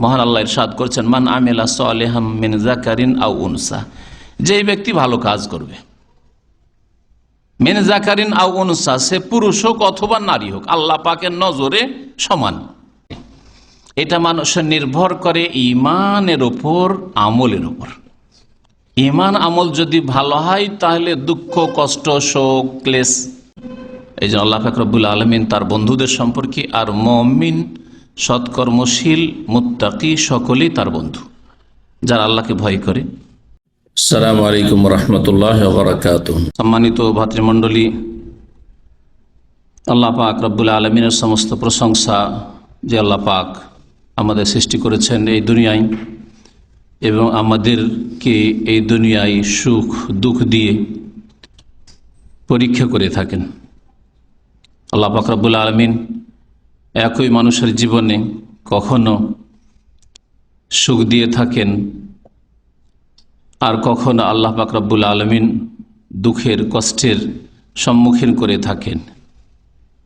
মহান আল্লাহ ইরশাদ করছেন, মান আমিলা সালিহাম মিন যাকারিন আও উনসা, যেই ব্যক্তি ভালো কাজ করবে, মিন যাকারিন আও উনসা, সে পুরুষ হোক অথবা নারী হোক, আল্লাহ পাকের নজরে সমান। এটা মানুষের নির্ভর করে ঈমানের উপর, আমলের উপর। ঈমান আমল যদি ভালো হয় তাহলে দুঃখ, কষ্ট, শোক, ক্লেশ, এই জন্য আল্লাহ পাক রব্বুল আলামিন তার বন্ধুদের সম্পর্কে, আর মুমিন, সৎকর্মশীল, মুত্তাকি সকলেই তার বন্ধু, যারা আল্লাহকে ভয় করে। আসসালামু আলাইকুম রহমতুল্লাহ ওয়া বারাকাতুহু। সম্মানিত ভাতৃমণ্ডলী, আল্লাহ পাক রব্বুল আলামিনের সমস্ত প্রশংসা, যে আল্লাহ পাক আমাদের সৃষ্টি করেছেন এই দুনিয়ায় এবং আমাদেরকে এই দুনিয়ায় সুখ দুঃখ দিয়ে পরীক্ষা করে থাকেন। আল্লাহ পাক রব্বুল আলামিন একই মানুষের জীবনে কখনো সুখ দিয়ে থাকেন, আর কখনো আল্লাহ পাক রব্বুল আলামিন দুঃখের, কষ্টের সম্মুখীন করে থাকেন।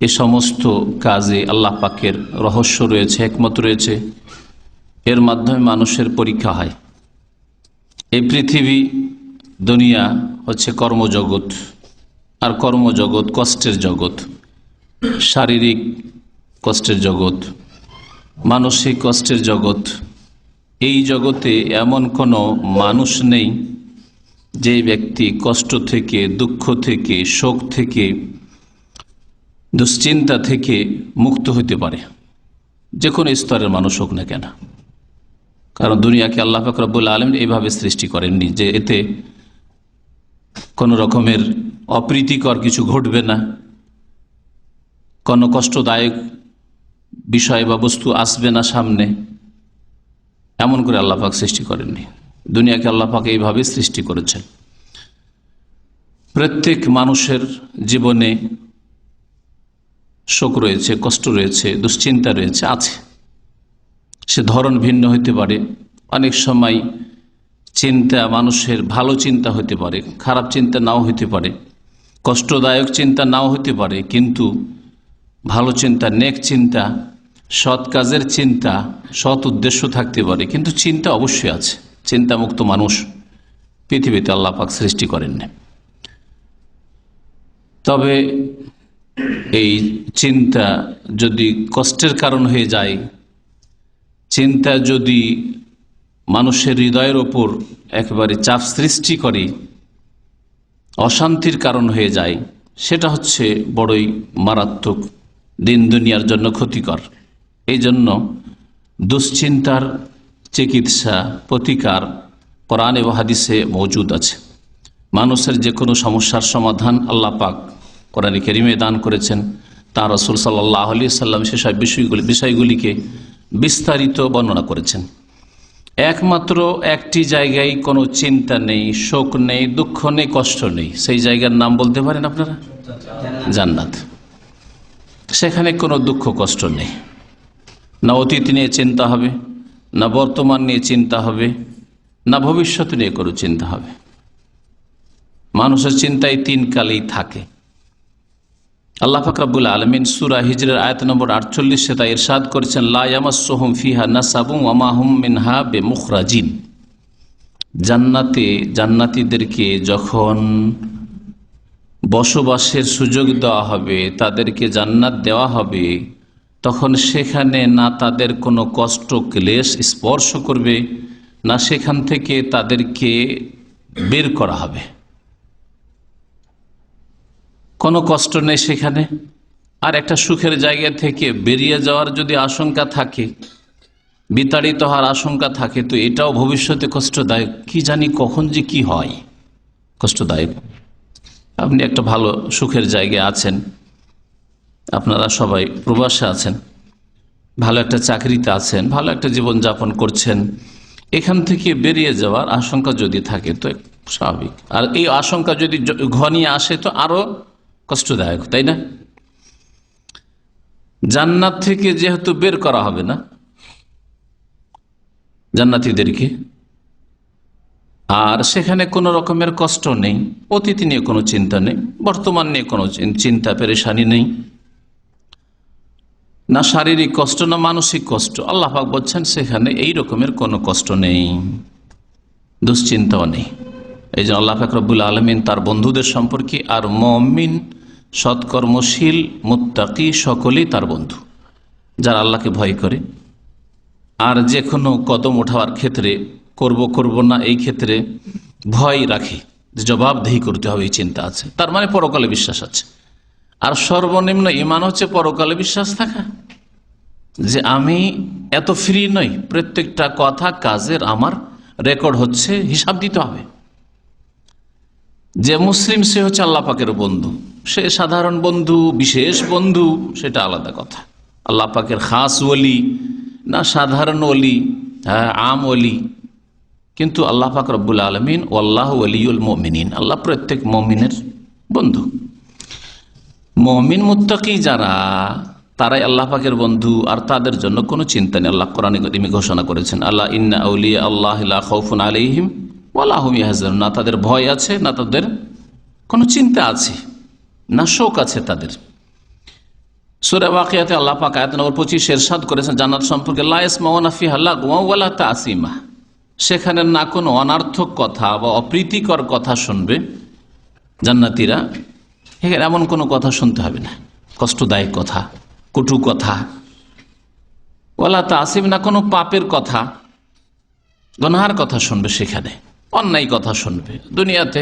এ সমস্ত কাজে আল্লাহ পাকের রহস্য রয়েছে, হিকমত রয়েছে। এর মাধ্যমে মানুষের পরীক্ষা হয়। এই পৃথিবী, দুনিয়া হচ্ছে কর্মজগৎ, আর কর্মজগৎ কষ্টের জগৎ, শারীরিক কষ্টের জগৎ, মানসিক কষ্টের জগৎ। এই জগতে এমন কোনো মানুষ নেই যে ব্যক্তি কষ্ট থেকে, দুঃখ থেকে, শোক থেকে, দুশ্চিন্তা থেকে মুক্ত হতে পারে, যে কোনো স্তরের মানুষ হোক না কেন। কারণ দুনিয়াকে আল্লাহ পাক রব্বুল আলামিন এইভাবে সৃষ্টি করেননি যে এতে কোনো রকমের অপ্রীতিকর কিছু ঘটবে না, কোনো কষ্টদায়ক বিষয় বা বস্তু আসবে না সামনে, এমন করে আল্লাহ পাক সৃষ্টি করেননি। দুনিয়াকে আল্লাহ পাক এইভাবে সৃষ্টি করেছেন। প্রত্যেক মানুষের জীবনে শোক রয়েছে, কষ্ট রয়েছে, দুশ্চিন্তা রয়েছে, আছে। সে ধরন ভিন্ন হতে পারে। অনেক সময় চিন্তা মানুষের ভালো চিন্তা হতে পারে, খারাপ চিন্তা নাও হতে পারে, কষ্টদায়ক চিন্তা নাও হতে পারে, কিন্তু ভালো চিন্তা, নেক চিন্তা, সৎ কাজের চিন্তা, সৎ উদ্দেশ্য থাকতে পারে, কিন্তু চিন্তা অবশ্যই আছে। চিন্তামুক্ত মানুষ পৃথিবীতে আল্লাহ পাক সৃষ্টি করেননি। তবে এই চিন্তা যদি কষ্টের কারণ হয়ে যায়, চিন্তা যদি মানুষের হৃদয়ের ওপর একেবারে চাপ সৃষ্টি করে, অশান্তির কারণ হয়ে যায়, সেটা হচ্ছে বড়ই মারাত্মক, দিন দুনিয়ার জন্য ক্ষতিকর। এই জন্য দুশ্চিন্তার চিকিৎসা, প্রতিকার কোরআন এবং হাদিসে মওজুদ আছে। মানুষের যে কোনো সমস্যার সমাধান আল্লাহ পাক কোরআনে কারীমে দান করেছেন। তাঁর রাসূল সাল্লাল্লাহু আলাইহি সাল্লাম সেসব বিষয়গুলিকে বিস্তারিত বর্ণনা করেছেন। একমাত্র একটি জায়গায় কোনো চিন্তা নেই, শোক নেই, দুঃখ নেই, কষ্ট নেই, সেই জায়গার নাম বলতে পারেন আপনারা? জান্নাত। সেখানে কোনো দুঃখ কষ্ট নেই, না অতীত নিয়ে চিন্তা হবে, না বর্তমান নিয়ে চিন্তা হবে, না ভবিষ্যৎ নিয়ে কোনো চিন্তা হবে। মানুষের চিন্তায় তিন কালেই থাকে। আল্লাহ পাক রব্বুল আলামিন সূরা হিজরের আয়াত নম্বর 48 তাই ইরশাদ করেছেন, লা ইয়ামাসসুহুম ফিহা নাসাবুন ওয়া মা হুম মিনহা বিমুখরাজিন। জান্নাতে জান্নাতীদেরকে যখন বসবাসের সুযোগ দেওয়া হবে, তাদেরকে জান্নাত দেওয়া হবে, তখন সেখানে না তাদের কোনো কষ্ট, ক্লেশ স্পর্শ করবে, না সেখান থেকে তাদেরকে বের করা হবে। কোনো কষ্ট নেই সেখানে। আর একটা সুখের জায়গা থেকে বেরিয়ে যাওয়ার যদি আশঙ্কা থাকে, বিতাড়িত হওয়ার আশঙ্কা থাকে, তো এটাও ভবিষ্যতে কষ্টদায়ক। কি জানি কখন যে কি হয়, কষ্টদায়ক। আপনি একটা ভালো সুখের জায়গায় আছেন, আপনারা সবাই প্রবাসে আছেন, ভালো একটা চাকরিতে আছেন, ভালো একটা জীবনযাপন করছেন, এখান থেকে বেরিয়ে যাওয়ার আশঙ্কা যদি থাকে তো স্বাভাবিক। আর এই আশঙ্কা যদি ঘনিয়ে আসে তো আরো কষ্টদায়ক, তাই না? জান্নাত থেকে যেহেতু বের করা হবে না জান্নাতীদেরকে, আর সেখানে কোনো রকমের কষ্ট নেই, অতীত নিয়ে কোনো চিন্তা নেই, বর্তমান নিয়ে কোনো চিন্তা পেরেশানি নেই, না শারীরিক কষ্ট না মানসিক কষ্ট, আল্লাহ পাক বলছেন সেখানে এই রকমের কোনো কষ্ট নেই, দুশ্চিন্তাও নেই। এই জন্য আল্লাহ পাক রব্বুল আলামিন তার বন্ধুদের সম্পর্কে আর মুমিন সৎকর্মশীল মুত্তাকি সকলেই তার বন্ধু, যারা আল্লাহকে ভয় করে আর যে কোনো কদম ওঠাবার ক্ষেত্রে করব না এই ক্ষেত্রে ভয় রাখে, জবাবদেহি করতে হবে এই চিন্তা আছে, তার মানে পরকালে বিশ্বাস আছে। আর সর্বনিম্ন ঈমান হচ্ছে পরকালে বিশ্বাস থাকা, যে আমি এত ফ্রি নই, প্রত্যেকটা কথা কাজের আমার রেকর্ড হচ্ছে, হিসাব দিতে হবে। যে মুসলিম সে হচ্ছে আল্লাহ পাকের বন্ধু, সে সাধারণ বন্ধু বিশেষ বন্ধু সেটা আলাদা কথা। আল্লাহ পাকের খাস ওলি না সাধারণ ওলি, হ্যাঁ আম ওলি, কিন্তু আল্লাহ পাক রব্বুল আলামিন ওয়াল্লাহু ওয়ালিউল মুমিনিন, আল্লাহ প্রত্যেক মুমিনের বন্ধু। মুমিন মুত্তাকি যারা, তারাই আল্লাহ পাকের বন্ধু, আর তাদের জন্য কোনো চিন্তা নেই। আল্লাহ কোরআনে কারীমে ঘোষণা করেছেন, আল্লাহ ইন্না আউলিয়া আল্লাহ লা খাউফুন আলাইহিম ওয়ালা হুম ইয়াহজানুন, না তাদের ভয় আছে না তাদের কোনো চিন্তা আছে না শোক আছে তাদের। সূরা ওয়াকিয়াতে আল্লাহ পাক আয়াত নম্বর 25 ইরশাদ করেছেন জান্নাত সম্পর্কে, লা ইয়াসমাউনা ফিহা লাগওয়া ওয়ালা তাসিমা, সেখানে না কোনো অনার্থক কথা বা অপ্রীতিকর কথা শুনবে জান্নাতীরা, এখানে এমন কোনো কথা শুনতে হবে না, কষ্টদায়ক কথা, কটু কথা, ওয়ালা তাসিম, না কোনো পাপের কথা, গুনাহের কথা শুনবে, সেখানে অন্যায় কথা শুনবে। দুনিয়াতে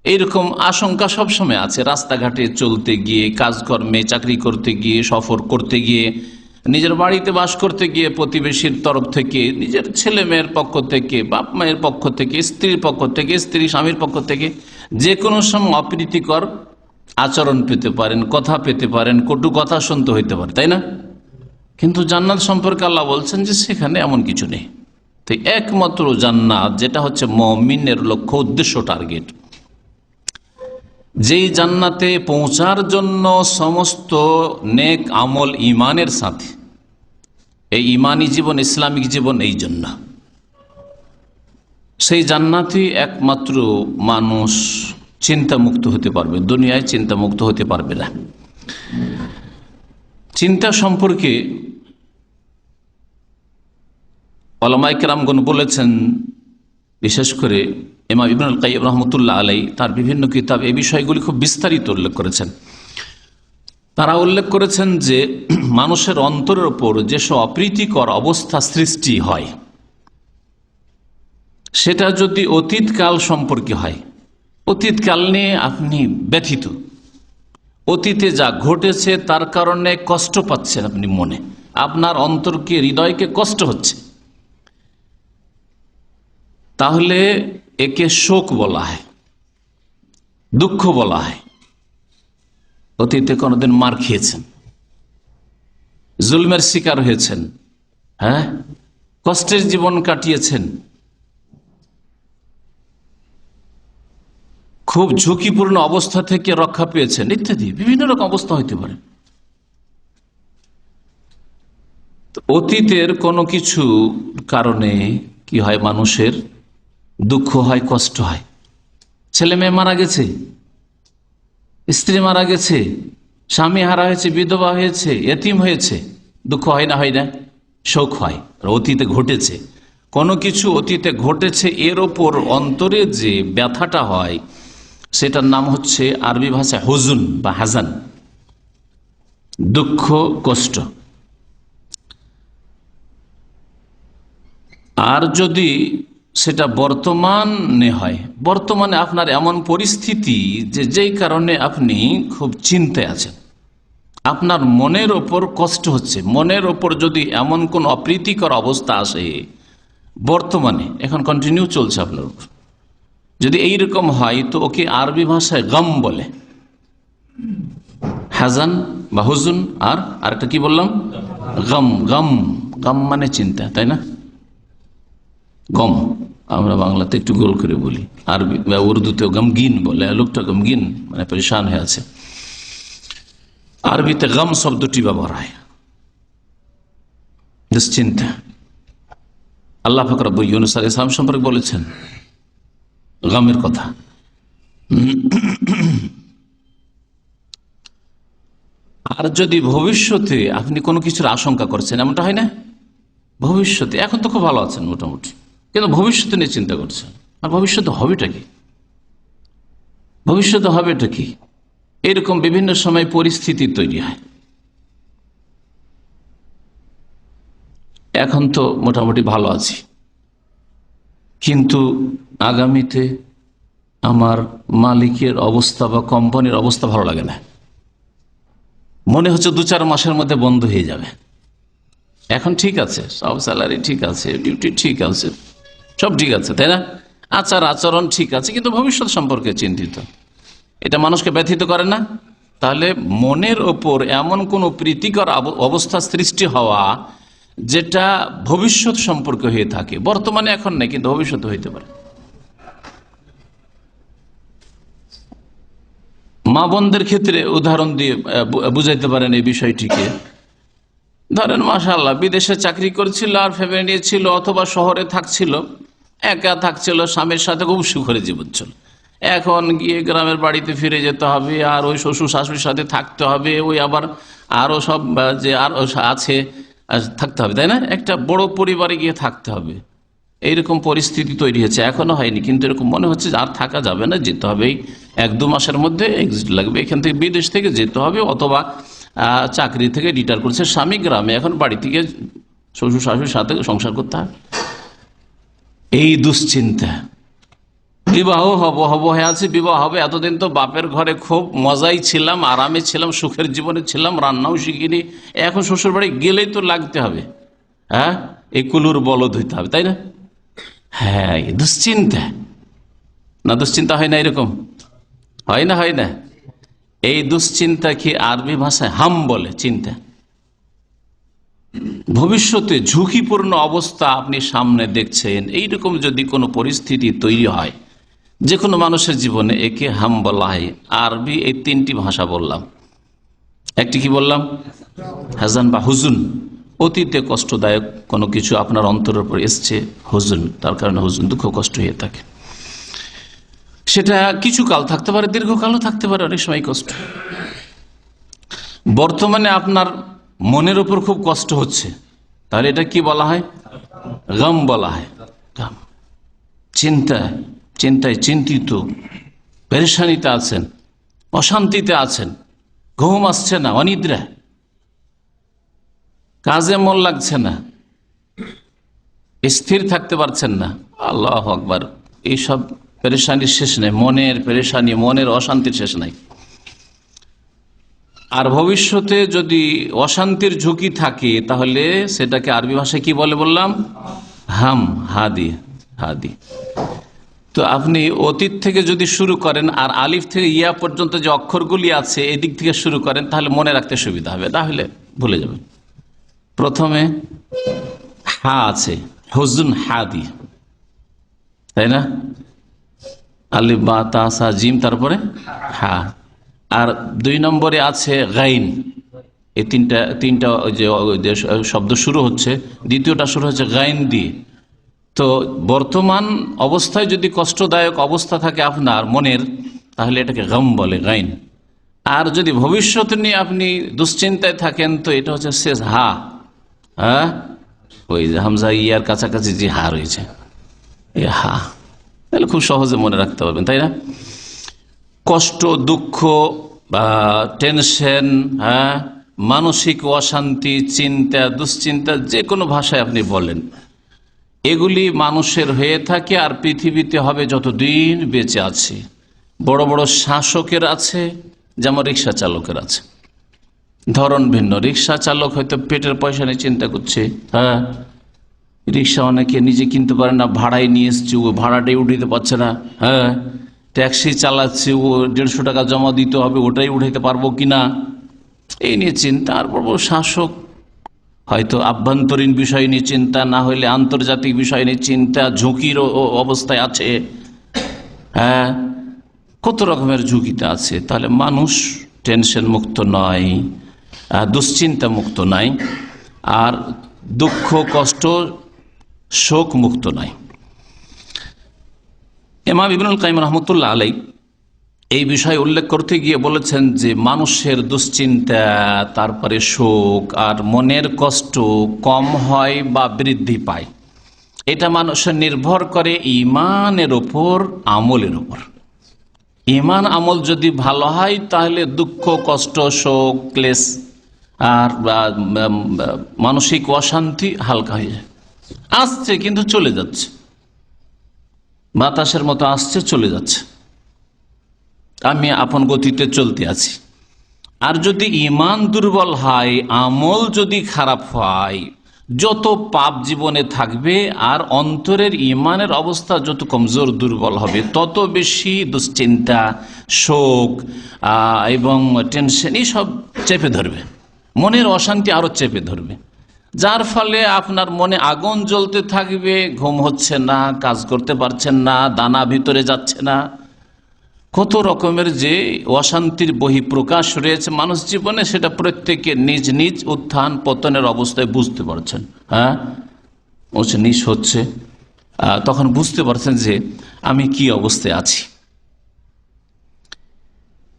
এইরকম আশঙ্কা সবসময় আছে, রাস্তাঘাটে চলতে গিয়ে, কাজকর্মে, চাকরি করতে গিয়ে, সফর করতে গিয়ে, নিজের বাড়িতে বাস করতে গিয়ে প্রতিবেশীর তরফ থেকে, নিজের ছেলে মেয়ের পক্ষ থেকে, বাপ মায়ের পক্ষ থেকে, স্ত্রীর পক্ষ থেকে, স্ত্রী স্বামীর পক্ষ থেকে যে কোনো সময় অপ্রীতিকর আচরণ পেতে পারেন, কথা পেতে পারেন, কটু কথা শুনতে হইতে পারে, তাই না? কিন্তু জান্নাত সম্পর্কে আল্লাহ বলছেন যে সেখানে এমন কিছু নেই। তো একমাত্র জান্নাত যেটা হচ্ছে মুমিনের লক্ষ্য, উদ্দেশ্য, টার্গেট, যেই জান্নাতে পৌঁছার জন্য সমস্ত নেক আমল ইমানের সাথে, এই ইমানি জীবন, ইসলামিক জীবন, এই জন্য সেই জান্নাতে একমাত্র মানুষ চিন্তামুক্ত হতে পারবে, দুনিয়ায় চিন্তামুক্ত হতে পারবে না। চিন্তা সম্পর্কে উলামায়ে কেরামগণ বলেছেন, বিশেষ করে ইমাম ইবনুল কাইয়্যিম রাহমাতুল্লাহ আলাইহি তার বিভিন্ন কিতাব এই বিষয়গুলি খুব বিস্তারিত উল্লেখ করেছেন। তারা উল্লেখ করেছেন যে মানুষের অন্তরের ওপর যেসব অপ্রীতিকর অবস্থা সৃষ্টি হয়, সেটা যদি অতীতকাল সম্পর্কে হয়, অতীতকাল নিয়ে আপনি ব্যথিত, অতীতে যা ঘটেছে তার কারণে কষ্ট পাচ্ছেন আপনি, মনে আপনার অন্তরকে, হৃদয়কে কষ্ট হচ্ছে, তাহলে একে শোক বলা হয়, দুঃখ বলা হয়। অতীতে কোনোদিন মার খেয়েছেন, জুলমের শিকার হয়েছেন, হ্যাঁ, কষ্টের জীবন কাটিয়েছেন, খুব ঝুঁকিপূর্ণ অবস্থা থেকে রক্ষা পেয়েছেন, ইত্যাদি বিভিন্ন রকম অবস্থা হইতে পারে। অতীতের কোনো কিছু কারণে কি হয়, মানুষের দুঃখ হয়, কষ্ট হয়। ছেলে মেয়ে মারা গেছে, স্ত্রী মারা গেছে, স্বামী হারা হয়েছে, বিধবা হয়েছে, এতিম হয়েছে, দুঃখ হয় না? হয় না? শোক হয়। অতীতে ঘটেছে কোনো কিছু, অতীতে ঘটেছে, এর ওপর অন্তরে যে ব্যথাটা হয় সেটার নাম হচ্ছে আরবি ভাষায় হুজুন বা হাজান, দুঃখ, কষ্ট। আর যদি সেটা বর্তমানে হয়, বর্তমানে আপনার এমন পরিস্থিতি যে যেই কারণে আপনি খুব চিন্তায় আছেন, আপনার মনের ওপর কষ্ট হচ্ছে, মনের ওপর যদি এমন কোন অপ্রীতিকর অবস্থা আসে বর্তমানে, এখন কন্টিনিউ চলছে আপনার উপর, যদি এইরকম হয় তো ওকে আরবি ভাষায় গম বলে, হাজান বা হুজুন। আর আরেকটা কি বললাম? গম। গম, গম মানে চিন্তা, তাই না? গম আমরা বাংলাতে একটু গোল করে বলি, আরবি বা উর্দুতেও গমগিন বলে, লোকটা গমগিন মানে পরেশান হয়ে আছে। আরবিতে গম শব্দটি ব্যবহার হয়, দুশ্চিন্তা। আল্লাহ পাক রব্বুল ইউনূস আলাইহিস সালাম সম্পর্কে বলেছেন গমের কথা। আর যদি ভবিষ্যতে আপনি কোনো কিছুর আশঙ্কা করছেন, এমনটা হয় না? ভবিষ্যতে এখন তো খুব ভালো আছেন মোটামুটি, কিন্তু ভবিষ্যতে নিয়ে চিন্তা করছেন, আর ভবিষ্যতে হবেটা কি, ভবিষ্যতে হবেটা কি, এরকম বিভিন্ন সময় পরিস্থিতি তৈরি হয়। এখন তো মোটামুটি ভালো আছি, কিন্তু আগামীতে আমার মালিকের অবস্থা বা কোম্পানির অবস্থা ভালো লাগে না, মনে হচ্ছে 2-4 মাসের মধ্যে বন্ধ হয়ে যাবে। এখন ঠিক আছে, সব স্যালারি ঠিক আছে, ডিউটি ঠিক আছে, সব ঠিক আছে, তাই না? আচার আচরণ ঠিক আছে, কিন্তু ভবিষ্যৎ সম্পর্কে চিন্তিত। এটা মানুষকে ব্যথিত করে না? তাহলে মনের ওপর এমন কোন প্রীতিকর অবস্থা সৃষ্টি হওয়া যেটা ভবিষ্যৎ সম্পর্কে হয়ে থাকে, বর্তমানে এখন নেই কিন্তু ভবিষ্যতে হইতে পারে। মা বোনদের ক্ষেত্রে উদাহরণ দিয়ে বুঝাইতে পারেন এই বিষয়টিকে। ধরেন মাশাআল্লাহ বিদেশে চাকরি করছিল আর ফ্যামিলি ছিল, অথবা শহরে থাকছিল, একা থাকছিল, স্বামীর সাথে খুব সুখের জীবন ছিল। এখন গিয়ে গ্রামের বাড়িতে ফিরে যেতে হবে, আর ওই শ্বশুর শাশুড়ির সাথে থাকতে হবে, ওই আবার আরো সব যে আর আছে থাকতে হবে, তাই না? একটা বড় পরিবারে গিয়ে থাকতে হবে, এইরকম পরিস্থিতি তৈরি হয়েছে। এখনো হয়নি, কিন্তু এরকম মনে হচ্ছে আর থাকা যাবে না, যেতে হবে 1-2 মাসের মধ্যে এক্সিট লাগবে, এখান থেকে বিদেশ থেকে যেতে হবে, অথবা চাকরি থেকে রিটায়ার করছে স্বামী গ্রামে, এখন বাড়ি থেকে শ্বশুর শাশুড়ির সাথে সংসার করতে হবে, এই দুশ্চিন্তা। বিবাহ হব হয়ে আছে, বিবাহ হবে, এতদিন তো বাপের ঘরে খুব মজাই ছিলাম, আরামে ছিলাম, সুখের জীবনে ছিলাম, রান্নাও শিখিনি, এখন শ্বশুর বাড়ি গেলেই তো লাগতে হবে, হ্যাঁ, এই কুলুর বলদ হইতে হবে, তাই না? হ্যাঁ, দুশ্চিন্তা না, দুশ্চিন্তা হয় না? এরকম হয় না? হয় না? এই দুশ্চিন্তা কি আরবি ভাষায় হাম বলে, চিন্তা। ভবিষ্যতে ঝুঁকিপূর্ণ অবস্থা আপনি সামনে দেখছেন, এইরকম যদি কোনো পরিস্থিতি তৈরি হয় যে কোনো মানুষের জীবনে, একে হাম বলা হয়। আরবি এই 3টি ভাষা বললাম, একটি কি বললাম? হাজান বা হুজুন, অতীতে কষ্টদায়ক কোনো কিছু আপনার অন্তরের উপর এসছে, হুজুন, তার কারণে হুজুন, দুঃখ কষ্ট হয়ে থাকে। সেটা কিছু কাল থাকতে পারে, দীর্ঘকালও থাকতে পারে, অনেক সময় কষ্ট। বর্তমানে আপনার মনের উপর খুব কষ্ট হচ্ছে, তাহলে এটা কি বলা হয়? গম বলা হয়। চিন্তায় চিন্তিত, পেরেশানিতে আছেন, অশান্তিতে আছেন, ঘুম আসছে না, অনিদ্রা, কাজে মন লাগছে না, স্থির থাকতে পারছেন না। আল্লাহু আকবার, এইসব পেরেশানির শেষ নেই, মনের পেরেশানি, মনের অশান্তির শেষ নাই। আর ভবিষ্যতে যদি অশান্তির ঝুঁকি থাকে, তাহলে সেটাকে আরবি ভাষায় কি বলে বললাম? হাম, হাদি। তো আপনি অতীত থেকে যদি শুরু করেন, আর আলিফ থেকে ইয়া পর্যন্ত যে অক্ষরগুলি আছে এদিক থেকে শুরু করেন, তাহলে মনে রাখতে সুবিধা হবে, তাহলে ভুলে যাবেন। প্রথমে হা আছে, হুজুন, হাদি, তাই না? আলিফ বা তা সা জিম, তারপরে হা। আর 2 নম্বরে আছে গাইন। এই তিনটা যে শব্দ শুরু হচ্ছে, দ্বিতীয়টা শুরু হচ্ছে গাইন দিয়ে। তো বর্তমান অবস্থায় যদি কষ্টদায়ক অবস্থা থাকে আপনার মনের, তাহলে এটাকে গম বলে, গাইন। আর যদি ভবিষ্যৎ নিয়ে আপনি দুশ্চিন্তায় থাকেন, তো এটা হচ্ছে শেষ হা। হ্যাঁ, ওই যে হামজা ইয়ার কাছাকাছি যে হা রয়েছে, এ হা, তাহলে খুব সহজে মনে রাখতে পারবেন, তাই না? কষ্ট, দুঃখ বা টেনশন, হ্যাঁ, মানসিক অশান্তি, চিন্তা, দুশ্চিন্তা, যে কোনো ভাষায় আপনি বলেন, এগুলি মানুষের হয়ে থাকে, আর পৃথিবীতে হবে যতদিন বেঁচে আছে। বড় বড় শাসকের আছে, যেমন রিক্সা চালকের আছে, ধরন ভিন্ন। রিক্সা চালক হয়তো পেটের পয়সা নিয়ে চিন্তা করছে, হ্যাঁ, রিক্সা অনেকে নিজে কিনতে পারে না, ভাড়ায় নিয়ে এসছে, ও ভাড়াটাই উঠাইতে পারছে না, হ্যাঁ, ট্যাক্সি চালাচ্ছে, ও 150 টাকা জমা দিতে হবে, ওটাই উঠাইতে পারবো কিনা, এই নিয়ে চিন্তা। আর বড় বড় শাসক হয়তো আভ্যন্তরীণ বিষয় নিয়ে চিন্তা, না হইলে আন্তর্জাতিক বিষয় নিয়ে চিন্তা, ঝুঁকির অবস্থায় আছে, হ্যাঁ, কত রকমের ঝুঁকিতে আছে। তাহলে মানুষ টেনশন মুক্ত নয়, দুশ্চিন্তা মুক্ত নাই, আর দুঃখ, কষ্ট, শোক মুক্ত নয়। ইমাম ইবনুল কাইয়িম রাহমাতুল্লাহ আলাইহি এই বিষয় উল্লেখ করতে গিয়ে বলেছেন যে মানুষের দুশ্চিন্তা, তারপরে শোক আর মনের কষ্ট কম হয় বা বৃদ্ধি পায়, এটা মানুষের নির্ভর করে ঈমানের ওপর, আমলের ওপর। ঈমান আমল যদি ভালো হয় তাহলে দুঃখ, কষ্ট, শোক, ক্লেশ আর মানসিক অশান্তি হালকা হয়ে যায়। আসছে কিন্তু চলে যাচ্ছে, বাতাসের মতো আসছে চলে যাচ্ছে, আমি আপন গতিতে চলতে আছি। আর যদি ঈমান দুর্বল হয়, আমল যদি খারাপ হয়, যত পাপ জীবনে থাকবে আর অন্তরের ঈমানের অবস্থা যত কমজোর, দুর্বল হবে, তত বেশি দুশ্চিন্তা, শোক এবং টেনশন সব চেপে ধরবে, মনের অশান্তি আরো চেপে ধরবে, যার ফলে আপনার মনে আগুন জ্বলতে থাকবে, ঘুম হচ্ছে না, কাজ করতে পারছেন না, দানা ভিতরে যাচ্ছে না, কত রকমের যে অশান্তির বহিঃপ্রকাশ রয়েছে মানুষ জীবনে, সেটা প্রত্যেকে নিজ নিজ উত্থান পতনের অবস্থায় বুঝতে পারছেন। হ্যাঁ, নিজ হচ্ছে, তখন বুঝতে পারছেন যে আমি কি অবস্থায় আছি।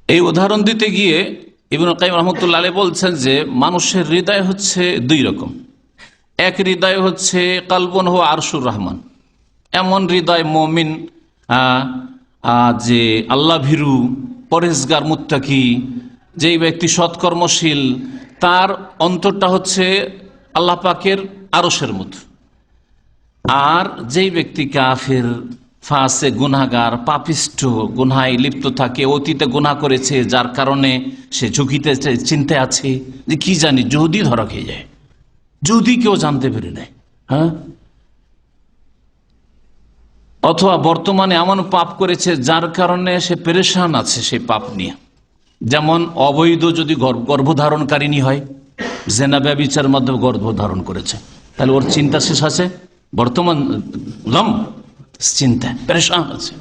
এই উদাহরণ দিতে গিয়ে ইবনে কাইয়িম রাহমাতুল্লাহ আলাইহি বলছেন যে মানুষের হৃদয় হচ্ছে দুই রকম। এক হৃদয় হচ্ছে কালবুন হুয়া আরশুর রহমান, এমন হৃদয় মুমিন, যে আল্লাহ ভীরু, পরহেজগার, মুত্তাকি, যেই ব্যক্তি সৎকর্মশীল, তার অন্তরটা হচ্ছে আল্লাহ পাকের আরশের মতো। আর যেই ব্যক্তি কাফের, ফাসে, গুনাহগার, পাপিষ্ঠ, গুনায় লিপ্ত থাকে, অতীতে গুনাহ করেছে, যার কারণে সে ঝুঁকিতে, চিন্তায় আছে যে কি জানি যদি ধরা খেয়ে যায়, যদি কেউ জানতে পেরে নেয়, হ্যাঁ, অথবা বর্তমানে এমন পাপ করেছে যার কারণে সে পেরেশান আছে সেই পাপ নিয়ে। যেমন অবৈধ যদি গর্ভধারণকারিণী হয়, জেনা ব্যভিচারের মাধ্যমে গর্ভধারণ করেছে, তাহলে ওর চিন্তা শেষ আছে, বর্তমান চিন্তা, পেরেশান আছে,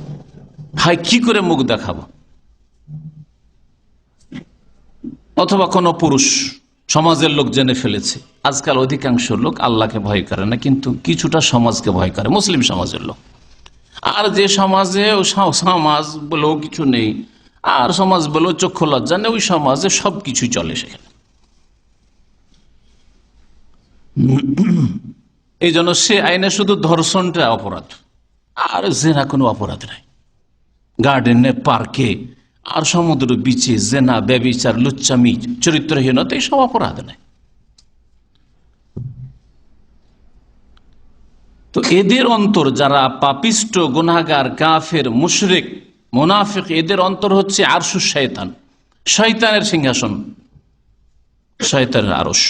হাই কি করে মুখ দেখাবো। অথবা কোনো পুরুষ, সমাজের লোক জেনে ফেলেছে, আজকাল অধিকাংশ লোক আল্লাহকে ভয় করে না, কিন্তু কিছুটা সমাজকে ভয় করে, মুসলিম সমাজের লোক। আর যে সমাজে সমাজ বলেও কিছু নেই, আর সমাজ বলেও চক্ষু লজ্জা নেই, ওই সমাজে সবকিছুই চলে সেখানে। এই জন্য সে আইনে শুধু ধর্ষণটা অপরাধ, আর জেনা কোনো অপরাধ নাই। গার্ডেনে, পার্কে আর সমুদ্র বিচে জেনা, ব্যভিচার, লুচ্চামি, চরিত্রহীনতা এইসব অপরাধ নাই। তো এদের অন্তর, যারা পাপিষ্ট, গুনাহগার, কাফের, মুশরিক, মুনাফিক, এদের অন্তর হচ্ছে আরশুশ শয়তান, শয়তানের সিংহাসন, শয়তানের আরশ।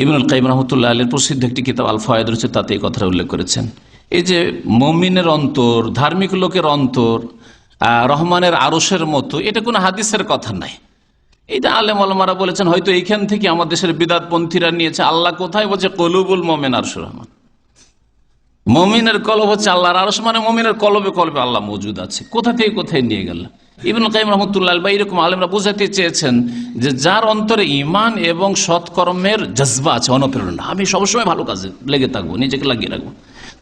ইবনুল কাইয়িম রাহমাতুল্লাহ আলাইহির প্রসিদ্ধ একটি কিতাব আল ফাওয়ায়েদ রয়েছে, তাতে এই কথাটা উল্লেখ করেছেন। এই যে মুমিনের অন্তর, ধার্মিক লোকের অন্তর রহমানের আরশের মতো, এটা কোনো হাদিসের কথা নাই, এটা আলেম ওলামারা বলেছেন। হয়তো এইখান থেকে আমাদের দেশের বিদআতপন্থীরা নিয়েছে। আল্লাহ কোথায় বলছে কলুবুল মুমিন আরশুর রহমান, মুমিনের কলব হচ্ছে আল্লাহর আরশ, মানে মুমিনের কলবে কলবে আল্লাহ মজুদ আছে। কোথা থেকে কোথায় নিয়ে গেল? ইবনুল কাইয়িম রাহমাতুল্লাহ আলাইহি এরকম আলেমরা বুঝাতে চেয়েছেন যে যার অন্তরে ঈমান এবং সৎকর্মের জজবা আছে, অনুপ্রেরণা, আমি সবসময় ভালো কাজে লেগে থাকবো, নিজেকে লাগিয়ে রাখবো,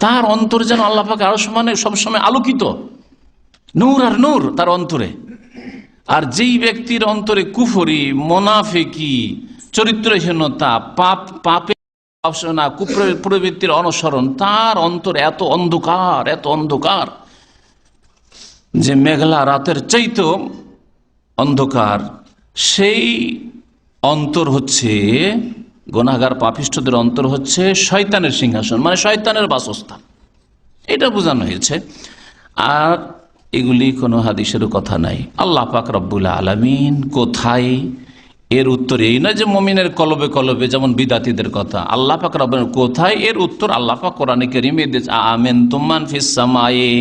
তার অন্তর যেন আল্লাহ পাক আরশ মানে সবসময় আলোকিত, নূর আর নূর তার অন্তরে। আর যেই ব্যক্তির অন্তরে কুফরি, মুনাফিকি, চরিত্রহীনতা, পাপে কুপ্রবৃত্তির অনুসরণ, তার অন্তর এত অন্ধকার, এত অন্ধকার যে মেঘলা রাতের চাইতেও অন্ধকার, সেই অন্তর হচ্ছে গুনাহগার, পাপিষ্ঠদের অন্তর হচ্ছে শয়তানের সিংহাসন, মানে শয়তানের বাসস্থান, এটা বোঝানো হয়েছে। আর এগুলি কোনো হাদিসেরও কথা নাই। আল্লাহ পাক রব্বুল আলামিন কোথায়, এর উত্তর এই নয় যে মুমিনের কলবে কলবে, যেমন বিদাতীদের কথা। আল্লাহ পাক রব্বুল কোথায়, এর উত্তর আল্লাহ পাক কোরআনে কারীমে দিয়েছে, আমেনতুম মান ফিস সামায়ে,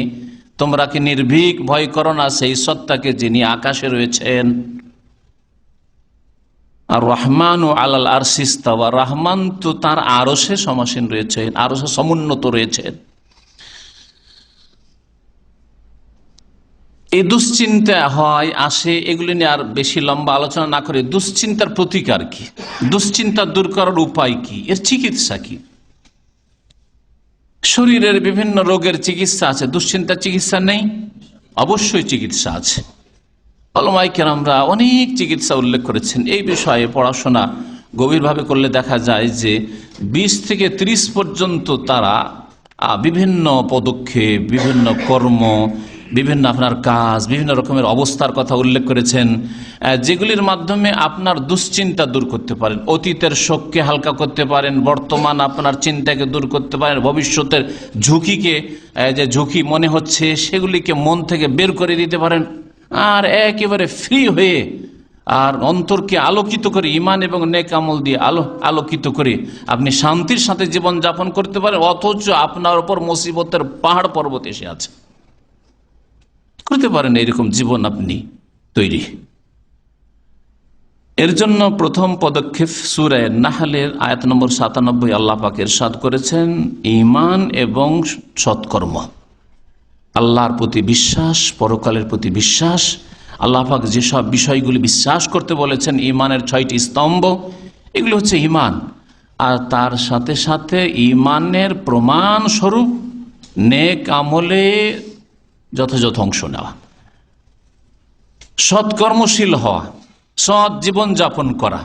তোমরা কি নির্ভীক ভয় করো না সেই সত্তাকে যিনি আকাশে রয়েছেন। আর রহমানু আলাল আরশি ইস্তাওয়া, রহমান তো তার আরশে সমাসীন রয়েছেন, আরশে সমুন্নত রয়েছেন। এই দুশ্চিন্তা হয়, আসে, এগুলি নিয়ে আর বেশি লম্বা আলোচনা না করে দুশ্চিন্তার প্রতিকার কি, দুশ্চিন্তা দূর করার উপায় কি, এর চিকিৎসা কি। শরীরের বিভিন্ন রোগের চিকিৎসা আছে, দুশ্চিন্তার চিকিৎসা নেই? অবশ্যই চিকিৎসা আছে। ওলামায়ে কেরামরা অনেক চিকিৎসা উল্লেখ করেছেন। এই বিষয়ে পড়াশোনা গভীরভাবে করলে দেখা যায় যে 20 থেকে 30 পর্যন্ত তারা বিভিন্ন পদক্ষেপ, বিভিন্ন কর্ম, বিভিন্ন আপনার কাজ, বিভিন্ন রকমের অবস্থার কথা উল্লেখ করেছেন, যেগুলির মাধ্যমে আপনার দুশ্চিন্তা দূর করতে পারেন, অতীতের শোককে হালকা করতে পারেন, বর্তমান আপনার চিন্তাকে দূর করতে পারেন, ভবিষ্যতের ঝুঁকিকে, যে ঝুঁকি মনে হচ্ছে সেগুলিকে মন থেকে বের করে দিতে পারেন, আর একেবারে ফ্রি হয়ে আর অন্তরকে আলোকিত করে ইমান এবং নেক আমল দিয়ে আলোকিত করে আপনি শান্তির সাথে জীবন যাপন করতে পারেন। অথচ আপনার উপর মুসিবতের পাহাড় পর্বত এসে আছে, করতে পারেন এরকম জীবন আপনি তৈরি। এর জন্য প্রথম পদক্ষেপ সূরা নাহলের আয়াত নম্বর 97 আল্লাহ পাক ইরশাদ করেছেন, ঈমান এবং সৎকর্ম, আল্লাহর প্রতি বিশ্বাস, পরকালের প্রতি বিশ্বাস। আল্লাহ পাক যেসব বিষয়গুলি বিশ্বাস করতে বলেছেন, ঈমানের 6টি স্তম্ভ, এগুলো হচ্ছে ঈমান। আর তার সাথে সাথে ঈমানের প্রমাণ স্বরূপ নেক আমলে যথাযথ অংশ নেওয়া, সৎকর্মশীল হওয়া, সৎ জীবন যাপন করা।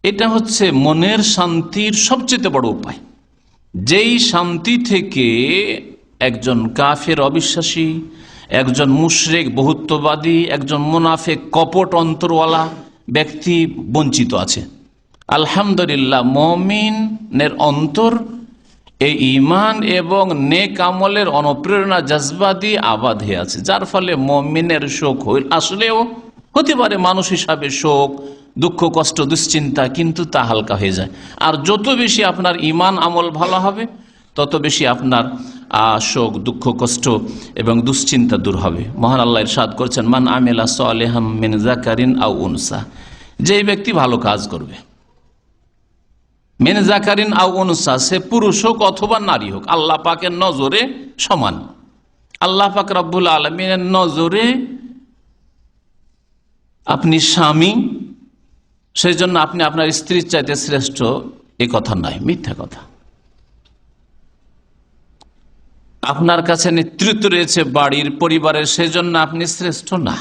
এটা হচ্ছে মনের শান্তির সবচেয়ে বড় উপায়। যেই শান্তি থেকে একজন কাফের অবিশ্বাসী, একজন মুশরিক বহুত্ববাদী, একজন মুনাফিক কপট অন্তরওয়ালা ব্যক্তি বঞ্চিত আছে, আলহামদুলিল্লাহ মুমিনের অন্তর এই ঈমান এবং নেক আমলের অনুপ্রেরণা জজবা দিয়ে আবাদ হয়ে আছে, যার ফলে মুমিনের শোক আসলেও হতে পারে মানুষ হিসাবে শোক, দুঃখ, কষ্ট, দুশ্চিন্তা, কিন্তু তা হালকা হয়ে যায়। আর যত বেশি আপনার ঈমান আমল ভালো হবে, তত বেশি আপনার শোক, দুঃখ, কষ্ট এবং দুশ্চিন্তা দূর হবে। মহান আল্লাহ ইরশাদ করেছেন, মান আমিলা সালিহাম মিন যাকারিন আও উনসা, যে ব্যক্তি ভালো কাজ করবে, মিন যাকারিন আও উনসা, সে পুরুষ হোক অথবা নারী হোক, আল্লাহ পাকের নজরে সমান। আল্লাহ পাক রব্বুল আলামিনের নজরে আপনি স্বামী, সেই জন্য আপনি আপনার স্ত্রীর চাইতে শ্রেষ্ঠ, এ কথা নয়, মিথ্যা কথা। আপনার কাছে নেতৃত্ব রয়েছে বাড়ির, পরিবারের, সেই জন্য আপনি শ্রেষ্ঠ না।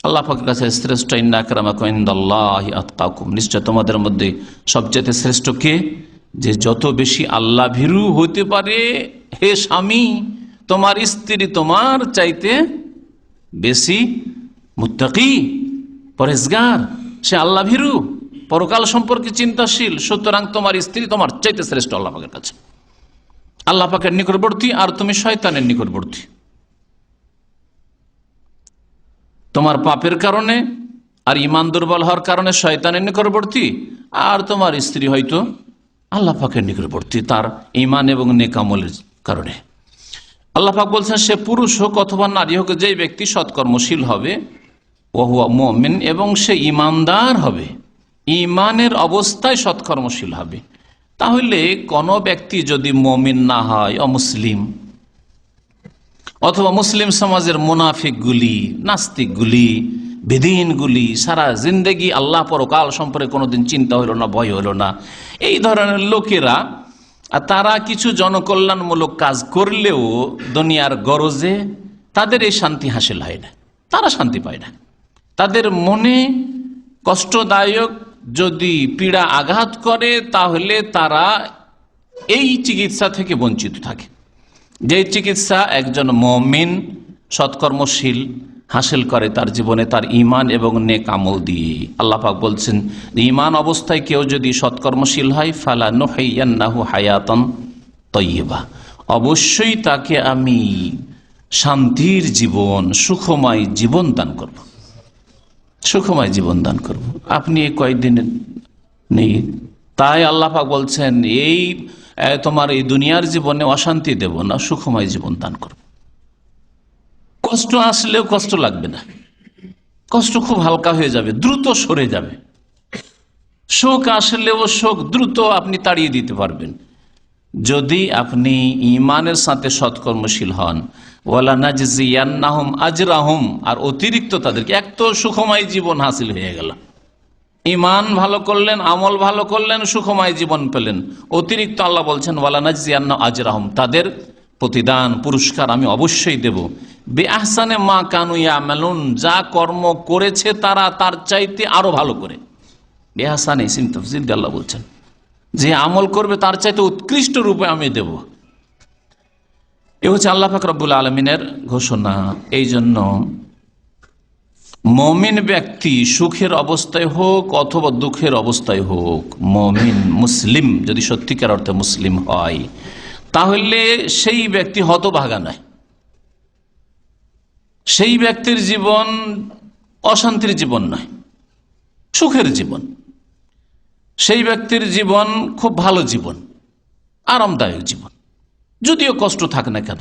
আল্লাহ পাকের কাছে শ্রেষ্ঠ, ইন্না আকরামাকুম ইনদাল্লাহি আতকাকুম, নিশ্চয় তোমাদের মধ্যে সবচেয়ে শ্রেষ্ঠ কে? যে যত বেশি আল্লাহ ভীরু হতে পারে। হে স্বামী, তোমার স্ত্রী তোমার চাইতে বেশি মুত্তাকি, পরেজগার, সে আল্লাহ ভীরু, পরকাল সম্পর্কে চিন্তাশীল, সুতরাং তোমার স্ত্রী তোমার চাইতে শ্রেষ্ঠ আল্লাহ পাকের কাছে, আল্লাহ পাকের নিকটবর্তী, আর তুমি শয়তানের নিকটবর্তী। তোমার পাপের কারণে আর ঈমান দুর্বল হওয়ার কারণে শয়তানের নিকটবর্তী, আর তোমার স্ত্রী হয়তো আল্লাহ পাকের নিকটবর্তী তার ঈমান এবং নেক আমলের কারণে। আল্লাহ পাক বলছেন, সে পুরুষ হোক অথবা নারী হোক, যেই ব্যক্তি সৎকর্মশীল হবে, ওহুয়া মুমিন, এবং সে ঈমানদার হবে, ঈমানের অবস্থায় সৎকর্মশীল হবে। তাহলে কোনো ব্যক্তি যদি মুমিন না হয়, অমুসলিম, অথবা মুসলিম সমাজের মুনাফিকগুলি, নাস্তিকগুলি, বেদিনগুলি, সারা জিন্দেগি আল্লাহ পরকাল সম্পর্কে কোনোদিন চিন্তা হইল না, ভয় হইল না, এই ধরনের লোকেরা, তারা কিছু জনকল্যাণমূলক কাজ করলেও দুনিয়ার গরজে তাদের এই শান্তি হাসিল হয় না, তারা শান্তি পায় না। তাদের মনে কষ্টদায়ক যদি পীড়া আঘাত করে, তাহলে তারা এই চিকিৎসা থেকে বঞ্চিত থাকে, যে চিকিৎসা একজন মুমিন সৎকর্মশীল হাসিল করে তার জীবনে, তার ঈমান এবং নেক আমল দিয়ে। আল্লাহ পাক বলছেন, ঈমান অবস্থায় কেউ যদি সৎকর্মশীল হয়, ফালা নুহাইয়ান্নাহু হায়াতান তাইয়্যিবা, অবশ্যই তাকে আমি শান্তির জীবন, সুখময় জীবন দান করব, সুখময় জীবন দান করব। আপনি এই কয়েকদিন নেই, তাই আল্লাহ পাক বলছেন, এই তোমার এই দুনিয়ার জীবনে অশান্তি দেব না, সুখময় জীবন দান করব। কষ্ট আসলেও কষ্ট লাগবে না, কষ্ট খুব হালকা হয়ে যাবে, দ্রুত সরে যাবে। শোক আসলেও শোক দ্রুত আপনি তাড়িয়ে দিতে পারবেন, যদি আপনি ঈমানের সাথে সৎকর্মশীল হন। ওয়ালা নাজজিয়ান্নাহুম আজরাহুম, আর অতিরিক্ত তাদেরকে, এক তো সুখময় জীবন হাসিল হয়ে গেল, ঈমান ভালো করলেন, আমল ভালো করলেন, সুখময় জীবন পেলেন, অতিরিক্ত আল্লাহ বলছেন ওয়ালা নাজজিয়ান্নাহুম আজরাহুম, তাদের প্রতিদান পুরস্কার আমি অবশ্যই দেব। বেআহসানে মা কানু ইয়ামালুন, যা কর্ম করেছে তারা তার চাইতে আরো ভালো করে। বেআহসানে ইসিম তাফসীর দিয়ে আল্লাহ বলছেন যে আমল করবে তার চাইতে উৎকৃষ্ট রূপে আমি দেব। এ হচ্ছে আল্লাহ পাক রব্বুল আলামিনের ঘোষণা। এই জন্য মমিন ব্যক্তি সুখের অবস্থায় হোক অথবা দুঃখের অবস্থায় হোক, মমিন মুসলিম যদি সত্যিকার অর্থে মুসলিম হয়, তাহলে সেই ব্যক্তি হতভাগা নয়। সেই ব্যক্তির জীবন অশান্তির জীবন নয়, সুখের জীবন। সেই ব্যক্তির জীবন খুব ভালো জীবন, আরামদায়ক জীবন, যদিও কষ্ট থাকে না কেন।